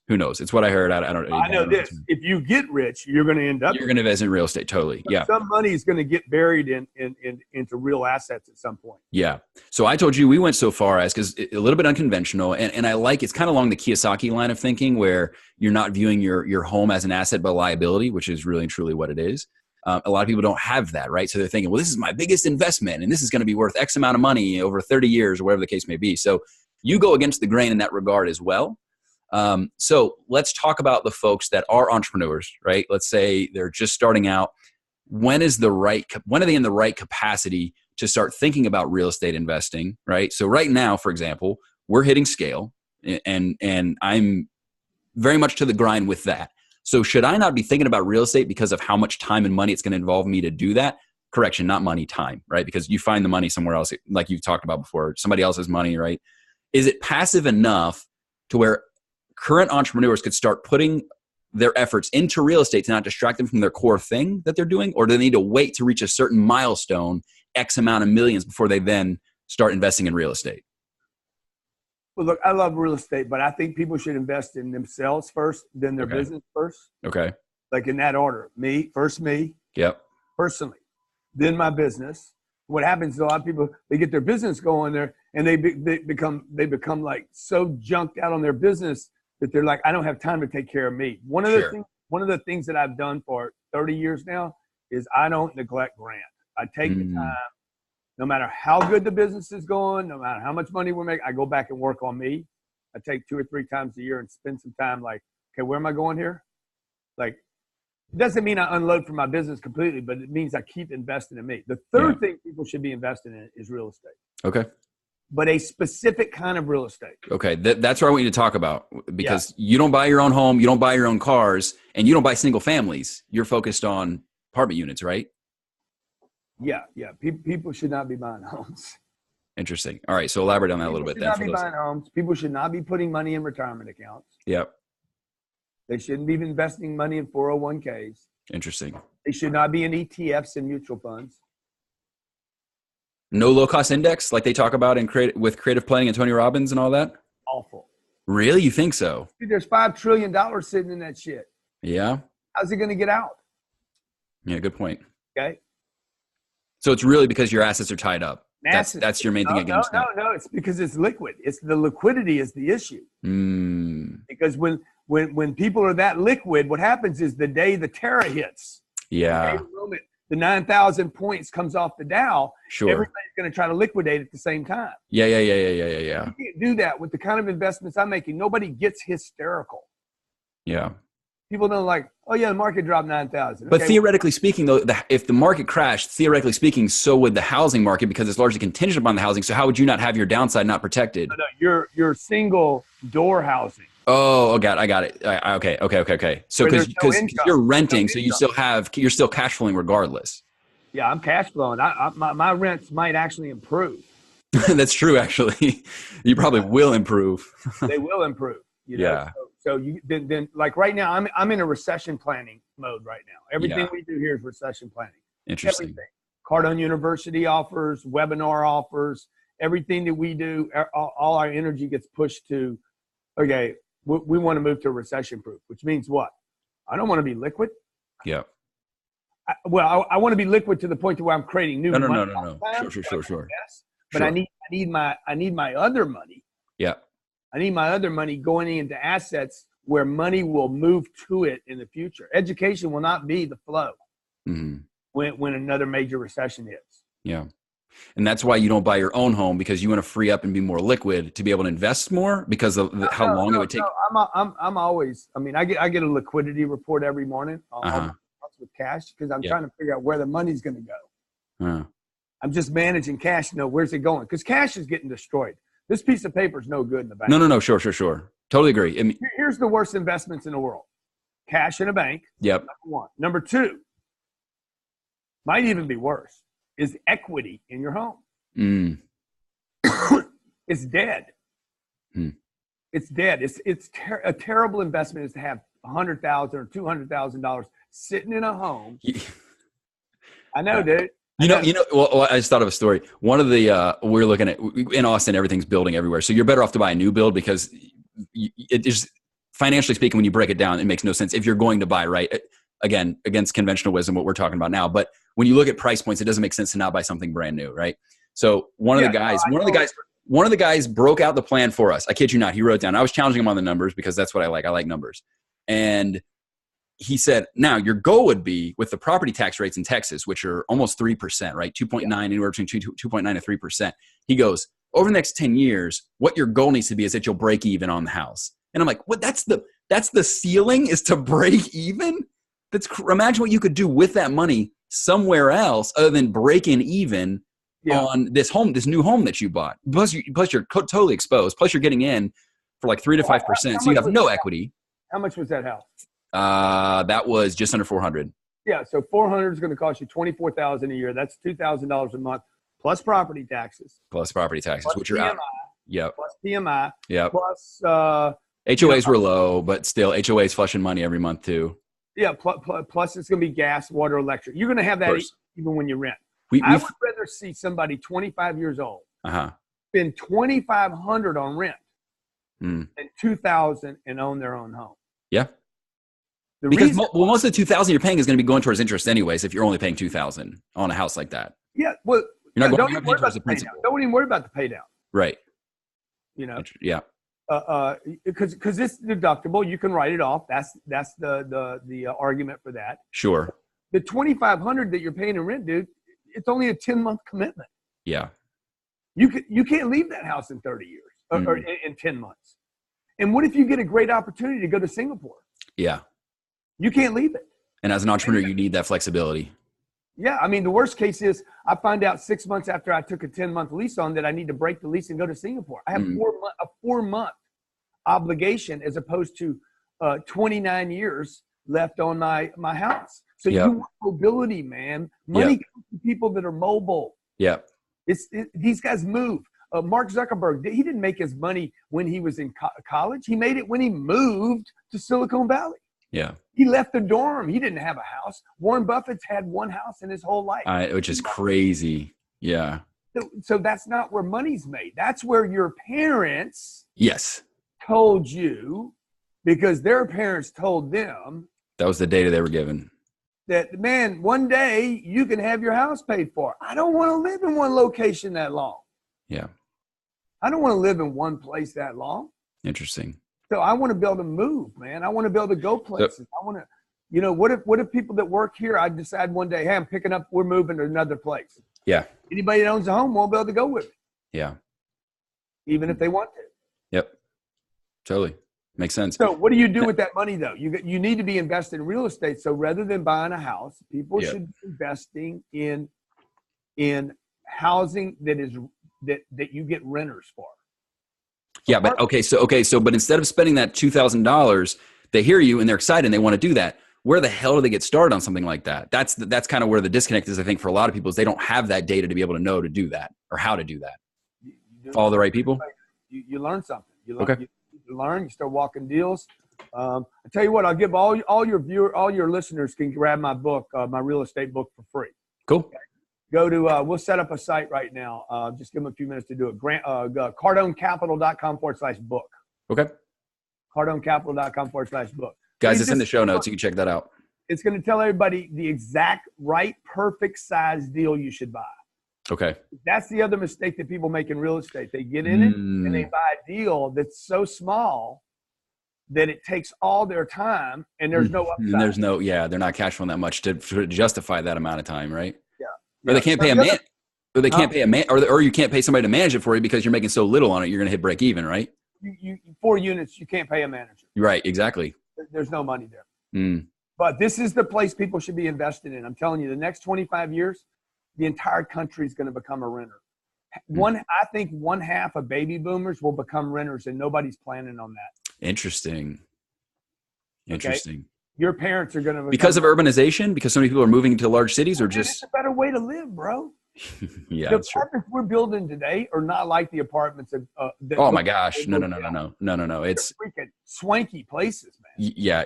Who knows? It's what I heard. I know this. If you get rich, you're going to end up. You're going to invest in real estate. Totally. Yeah. Some money is going to get buried into real assets at some point. Yeah. So I told you we went so far as, because a little bit unconventional, and I like, it's kind of along the Kiyosaki line of thinking, where you're not viewing your home as an asset but a liability, which is really and truly what it is. A lot of people don't have that, right? So they're thinking, well, this is my biggest investment and this is going to be worth X amount of money over 30 years or whatever the case may be. So you go against the grain in that regard as well. So let's talk about the folks that are entrepreneurs, right? Let's say they're just starting out. When are they in the right capacity to start thinking about real estate investing, right? So right now, for example, we're hitting scale, and I'm very much to the grind with that. So should I not be thinking about real estate because of how much time and money it's going to involve me to do that? Correction, not money, time, right? Because you find the money somewhere else, like you've talked about before, somebody else's money, right? Is it passive enough to where current entrepreneurs could start putting their efforts into real estate to not distract them from their core thing that they're doing? Or do they need to wait to reach a certain milestone, X amount of millions, before they then start investing in real estate? Well, look, I love real estate, but I think people should invest in themselves first, then their business first. Okay. Like in that order. Me. Yep. Personally. Then my business. What happens is a lot of people, they get their business going there, and they become like so junked out on their business that they're like, I don't have time to take care of me. One of the things that I've done for 30 years now is I don't neglect Grant. I take the time. No matter how good the business is going, no matter how much money we're making, I go back and work on me. I take 2 or 3 times a year and spend some time like, okay, where am I going here? Like, it doesn't mean I unload from my business completely, but it means I keep investing in me. The third thing people should be investing in is real estate. Okay. But a specific kind of real estate. Okay. That's what I want you to talk about, because you don't buy your own home, you don't buy your own cars, and you don't buy single families. You're focused on apartment units, right? Yeah. People should not be buying homes. Interesting. All right. So elaborate on that a little bit. People should not be buying homes. People should not be putting money in retirement accounts. Yep. They shouldn't be investing money in 401ks. Interesting. They should not be in ETFs and mutual funds. No low cost index like they talk about with creative planning and Tony Robbins and all that? Awful. Really? You think so? Dude, there's $5 trillion sitting in that shit. Yeah. How's it going to get out? Yeah, good point. Okay. So it's really because your assets are tied up. That's your main thing against that. No. It's because it's liquid. It's the liquidity is the issue. Because when people are that liquid, what happens is the day the terror hits. Yeah. The moment the 9,000 points comes off the Dow, sure, everybody's going to try to liquidate at the same time. Yeah. You can't do that with the kind of investments I'm making. Nobody gets hysterical. Yeah. People don't like, oh yeah, the market dropped 9,000. But theoretically speaking, though, if the market crashed, theoretically speaking, so would the housing market, because it's largely contingent upon the housing. So how would you not have your downside not protected? No, you're single door housing. Oh, I got it. Okay. So because you're renting, so you're still cash flowing regardless. Yeah, I'm cash flowing. My rents might actually improve. That's true. Actually, you probably will improve. They will improve. Yeah. So you then like right now, I'm in a recession planning mode right now. Everything we do here is recession planning. Interesting. Everything. Cardone University offers, webinar offers, everything that we do, all our energy gets pushed to, okay, we want to move to recession proof, which means what? I don't want to be liquid. Yeah. I want to be liquid to the point to where I'm creating new money. No. Sure. But I need my other money. Yeah. I need my other money going into assets where money will move to it in the future. Education will not be the flow when another major recession hits. Yeah. And that's why you don't buy your own home, because you want to free up and be more liquid to be able to invest more because of how long it would take. I'm always, I mean, I get a liquidity report every morning with cash because I'm trying to figure out where the money's going to go. I'm just managing cash. Where's it going? Because cash is getting destroyed. This piece of paper is no good in the bank. No. Sure. Totally agree. I mean, here's the worst investments in the world. Cash in a bank. Yep. Number one. Number two, might even be worse, is equity in your home. It's dead. It's dead. A terrible investment is to have $100,000 or $200,000 sitting in a home. I know, dude. Well, I just thought of a story. One of the we're looking at in Austin, everything's building everywhere, so you're better off to buy a new build because it is, financially speaking, when you break it down, it makes no sense if you're going to buy, right? Again, against conventional wisdom, what we're talking about now. But when you look at price points, it doesn't make sense to not buy something brand new, right? So one of the guys broke out the plan for us. I kid you not. He wrote it down. I was challenging him on the numbers because that's what I like. I like numbers. And he said, now your goal would be with the property tax rates in Texas, which are almost 3%, right? 2.9, anywhere between 2.9 and 3%. He goes, over the next 10 years, what your goal needs to be is that you'll break even on the house. And I'm like, what? That's the ceiling, is to break even? Imagine what you could do with that money somewhere else other than breaking even on this new home that you bought. Plus you're totally exposed. Plus you're getting in for like 3 to 5%. So you have no equity. How much was that house? That was just under 400. Yeah. So 400 is going to cost you $24,000 a year. That's $2,000 a month plus property taxes. Plus which are out. Yep. Plus PMI. Yep. Plus HOAs were low, but still HOAs flushing money every month too. Yeah. Plus it's going to be gas, water, electric. You're going to have that even when you rent. I would rather see somebody 25 years old spend $2,500 on rent than $2,000 and own their own home. Yeah. Because most of the $2,000 you're paying is going to be going towards interest anyways if you're only paying $2,000 on a house like that. Yeah. Well, you're not don't even worry about the pay down. Don't even worry about the pay down. Right. Yeah. Because it's deductible. You can write it off. That's the argument for that. Sure. The $2,500 that you're paying in rent, dude, it's only a 10-month commitment. Yeah. You can't leave that house in 30 years or in 10 months. And what if you get a great opportunity to go to Singapore? Yeah. You can't leave it. And as an entrepreneur, you need that flexibility. Yeah. I mean, the worst case is I find out 6 months after I took a 10-month lease on that I need to break the lease and go to Singapore. I have a 4-month obligation as opposed to 29 years left on my house. So you want mobility, man. Money comes to people that are mobile. Yeah. These guys move. Mark Zuckerberg, he didn't make his money when he was in college. He made it when he moved to Silicon Valley. Yeah. He left the dorm. He didn't have a house. Warren Buffett's had one house in his whole life. Which is crazy. Yeah. So that's not where money's made. That's where your parents told you because their parents told them. That was the data they were given. That, man, one day you can have your house paid for. I don't want to live in one location that long. Yeah. I don't want to live in one place that long. Interesting. So I want to be able to move, man. I want to be able to go places. I want to, what if people that work here, I decide one day, hey, we're moving to another place. Yeah. Anybody that owns a home won't be able to go with me. Yeah. Even if they want to. Yep. Totally. Makes sense. So what do you do with that money though? You need to be invested in real estate. So rather than buying a house, people should be investing in housing that you get renters for. Yeah, but but instead of spending that $2,000, they hear you and they're excited and they want to do that. Where the hell do they get started on something like that? That's kind of where the disconnect is, I think, for a lot of people, is they don't have that data to be able to know to do that or how to do that. Follow the right people. You learn something. You learn. You start walking deals. I tell you what, I'll give all your listeners can grab my book, my real estate book, for free. Cool. Okay. Go to, we'll set up a site right now. Just give them a few minutes to do it. Cardonecapital.com/book. Okay. Cardonecapital.com/book. Guys, it's in the show notes. You can check that out. It's going to tell everybody the exact right, perfect size deal you should buy. Okay. That's the other mistake that people make in real estate. They get in it and they buy a deal that's so small that it takes all their time and there's no upside. And there's no, they're not cash flowing that much to justify that amount of time, right? Yeah. Or they can't pay a man, or they can't pay a man, or you can't pay somebody to manage it for you because you're making so little on it, you're going to hit break even, right? You 4 units, you can't pay a manager. Right, exactly. There's no money there. Mm. But this is the place people should be invested in. I'm telling you, the next 25 years, the entire country is going to become a renter. I think one half of baby boomers will become renters, and nobody's planning on that. Interesting. Okay? Your parents are going to because of urbanization, because so many people are moving into large cities, or just it's a better way to live, bro. Yeah, the apartments we're building today are not like the apartments of. Oh my gosh! No! It's freaking swanky places, man. Yeah,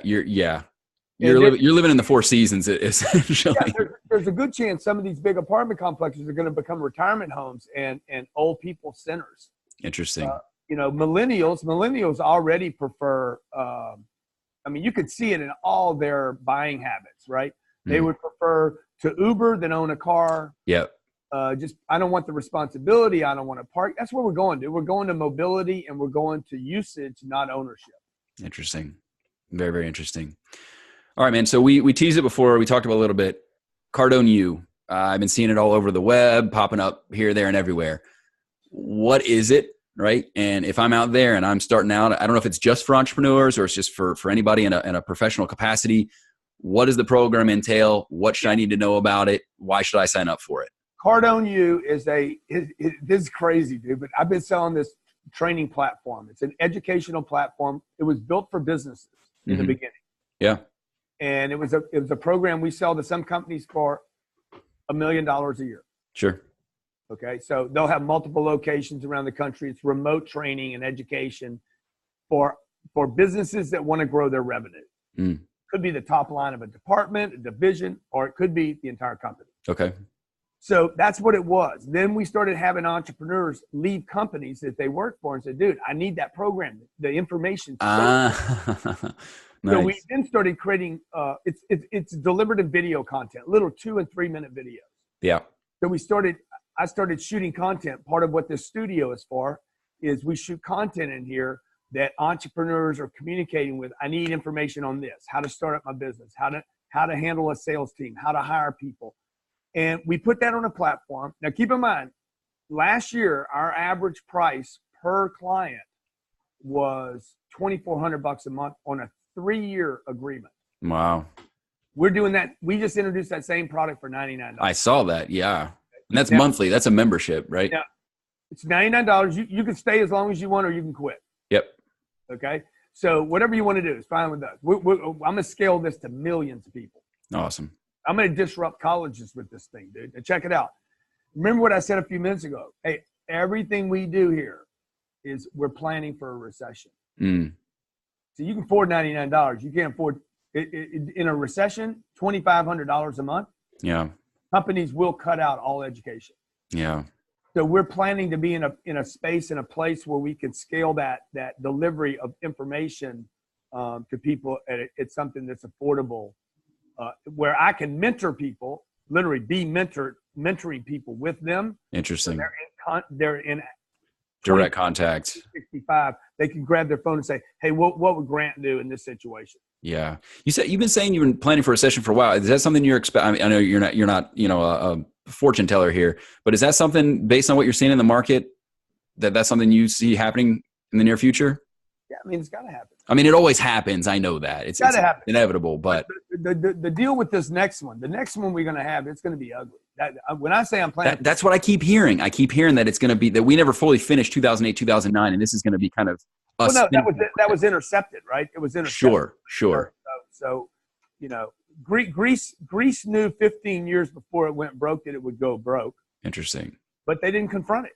you're living in the Four Seasons, essentially. Yeah, there's a good chance some of these big apartment complexes are going to become retirement homes and old people centers. Interesting. Millennials already prefer. I mean, you could see it in all their buying habits, right? They would prefer to Uber than own a car. Yep. I don't want the responsibility. I don't want to park. That's where we're going to. We're going to mobility and we're going to usage, not ownership. Interesting. Very, very interesting. All right, man. So we teased it before. We talked about a little bit. Cardone U. I've been seeing it all over the web, popping up here, there, and everywhere. What is it, right? And if I'm out there and I'm starting out, I don't know if it's just for entrepreneurs or it's just for anybody in a professional capacity. What does the program entail? What should I need to know about it? Why should I sign up for it? Cardone U is this is crazy, dude, but I've been selling this training platform. It's an educational platform. It was built for businesses in the beginning. Yeah. And it was a program we sell to some companies for $1 million a year. Sure. Okay. So they'll have multiple locations around the country. It's remote training and education for businesses that want to grow their revenue. Could be the top line of a department, a division, or it could be the entire company. Okay. So that's what it was. Then we started having entrepreneurs leave companies that they worked for and said, dude, I need that program, the information. Nice. So we then started creating, it's delivered in video content, little 2 and 3 minute videos. Yeah. So I started shooting content. Part of what this studio is for is we shoot content in here that entrepreneurs are communicating with. I need information on this, how to start up my business, how to handle a sales team, how to hire people. And we put that on a platform. Now, keep in mind, last year, our average price per client was $2,400 a month on a 3-year agreement. Wow. We're doing that. We just introduced that same product for $99. I saw that. Yeah. And that's monthly. That's a membership, right? Yeah. It's $99. You can stay as long as you want or you can quit. Yep. Okay. So whatever you want to do is fine with us. I'm going to scale this to millions of people. Awesome. I'm going to disrupt colleges with this thing, dude. And check it out. Remember what I said a few minutes ago. Hey, everything we do here is we're planning for a recession. So you can afford $99. You can't afford in a recession, $2,500 a month. Yeah. Companies will cut out all education. Yeah. So we're planning to be in a space, in a place where we can scale that delivery of information to people at something that's affordable. Where I can mentor people, literally be mentoring people with them. Interesting. They're in direct contact. 65. They can grab their phone and say, "Hey, what would Grant do in this situation?" Yeah. You've been saying you've been planning for a session for a while. Is that something you're expecting? I know you're not a fortune teller here, but is that something based on what you're seeing in the market that's something you see happening in the near future? Yeah, I mean, it's got to happen. I mean, it always happens. I know that it's happen. Inevitable, but the deal with this next one, we're going to have, it's going to be ugly. When I say I'm planning, that's what I keep hearing. I keep hearing that it's going to be that we never fully finished 2008, 2009, and this is going to be kind of us. Well, no, that was intercepted, right? It was intercepted. Sure. So Greece knew 15 years before it went broke that it would go broke. Interesting. But they didn't confront it.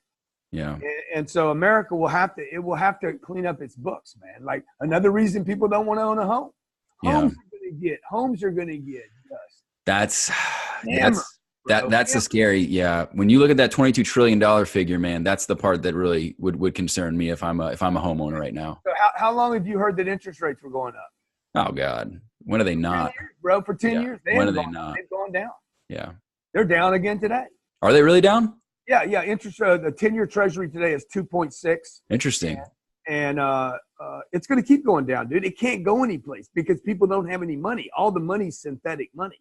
Yeah. And so America will have to clean up its books, man. Like another reason people don't want to own a home. Homes are going to get dust. That's the scary. Yeah. When you look at that $22 trillion figure, man, that's the part that really would concern me if I'm a homeowner right now. So how long have you heard that interest rates were going up? Oh God. When are they not? 10 years, bro, for 10 years. When are they not? They've gone down. Yeah. They're down again today. Are they really down? Yeah. Interest, the 10-year treasury today is 2.6. Interesting. And it's going to keep going down, dude. It can't go anyplace because people don't have any money. All the money's synthetic money.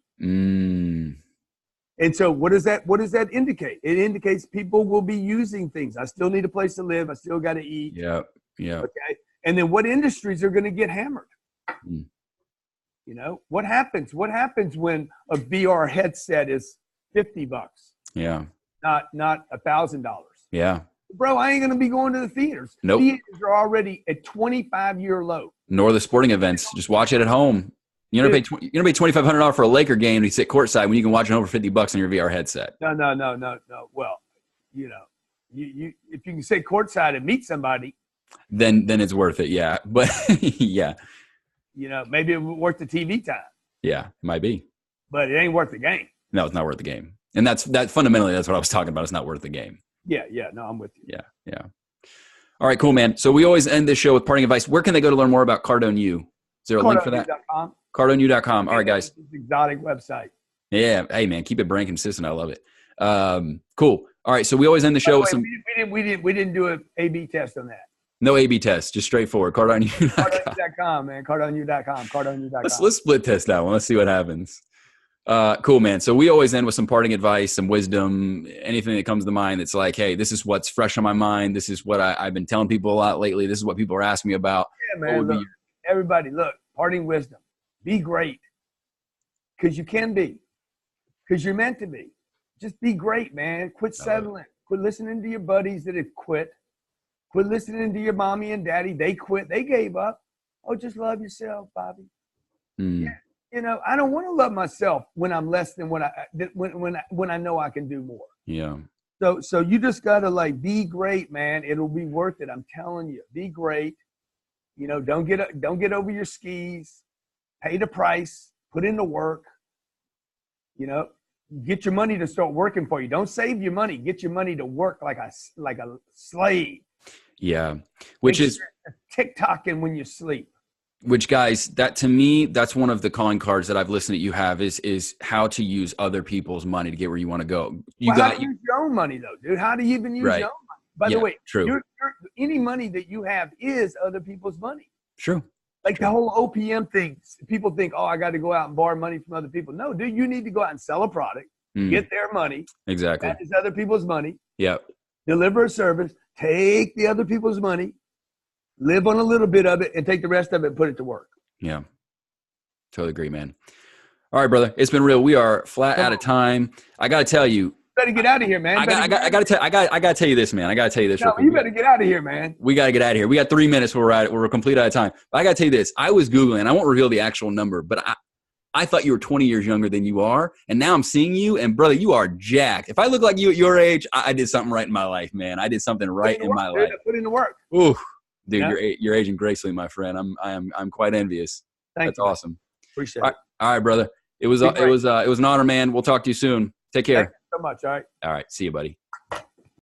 And so what does that indicate? It indicates people will be using things. I still need a place to live. I still got to eat. Yeah. Okay. And then what industries are going to get hammered? You know, what happens? What happens when a VR headset is $50? Yeah. Not $1,000. Yeah. Bro, I ain't going to be going to the theaters. Nope. Theaters are already at 25-year low. Nor the sporting events. Just watch it at home. You're gonna pay $2,500 for a Laker game and you sit courtside when you can watch it over $50 on your VR headset. No. Well, you know, you if you can sit courtside and meet somebody, then it's worth it. Yeah, but yeah, you know, maybe it's worth the TV time. Yeah, it might be, but it ain't worth the game. No, it's not worth the game, and that's fundamentally that's what I was talking about. It's not worth the game. Yeah. No, I'm with you. Yeah. All right, cool, man. So we always end this show with parting advice. Where can they go to learn more about Cardone U? Is there a link for that? CardoneU.com. All right, guys. Exotic website. Yeah. Hey, man, keep it brand consistent. I love it. Cool. All right. So we always end the show with some. We didn't do an A/B test on that. No A/B test. Just straightforward. CardoneU.com, man. CardoneU.com. Let's split test that one. Let's see what happens. Cool, man. So we always end with some parting advice, some wisdom, anything that comes to mind that's like, hey, this is what's fresh on my mind. This is what I've been telling people a lot lately. This is what people are asking me about. Yeah, man. Look, everybody, look, parting wisdom. Be great. Because you can be. Because you're meant to be. Just be great, man. Quit settling. Quit listening to your buddies that have quit. Quit listening to your mommy and daddy. They quit. They gave up. Oh, just love yourself, Bobby. Yeah. You know, I don't want to love myself when I'm less than when I know I can do more. Yeah. So you just gotta like be great, man. It'll be worth it. I'm telling you. Be great. You know, don't get over your skis. Pay the price. Put in the work. You know, get your money to start working for you. Don't save your money. Get your money to work like a slave. Yeah. Which is TikToking when you sleep. Which, guys, that to me, that's one of the calling cards that I've listened to you have is how to use other people's money to get where you want to go. How to use your own money, though, dude? How do you even use your own money? By the way, true. Any money that you have is other people's money. True. Like the whole OPM thing. People think, oh, I got to go out and borrow money from other people. No, dude, you need to go out and sell a product, get their money. Exactly. That is other people's money. Yep. Deliver a service, take the other people's money, live on a little bit of it, and take the rest of it and put it to work. Yeah. Totally agree, man. All right, brother. It's been real. We are flat out of time. I got to tell you. Better get out of here, man. I got to tell you this, man. I got to tell you this. No, you better get out of here, man. We got to get out of here. We got 3 minutes. We're complete out of time. But I got to tell you this. I was Googling. I won't reveal the actual number, but I thought you were 20 years younger than you are. And now I'm seeing you, and brother, you are jacked. If I look like you at your age, I did something right in my life, man. I did something right in my life. Put in the work. Ooh, dude, you're aging gracefully, my friend. I'm quite envious. That's awesome. Appreciate it. All right, brother. It was an honor, man. We'll talk to you soon. Take care. Thank you so much. All right. All right. See you, buddy.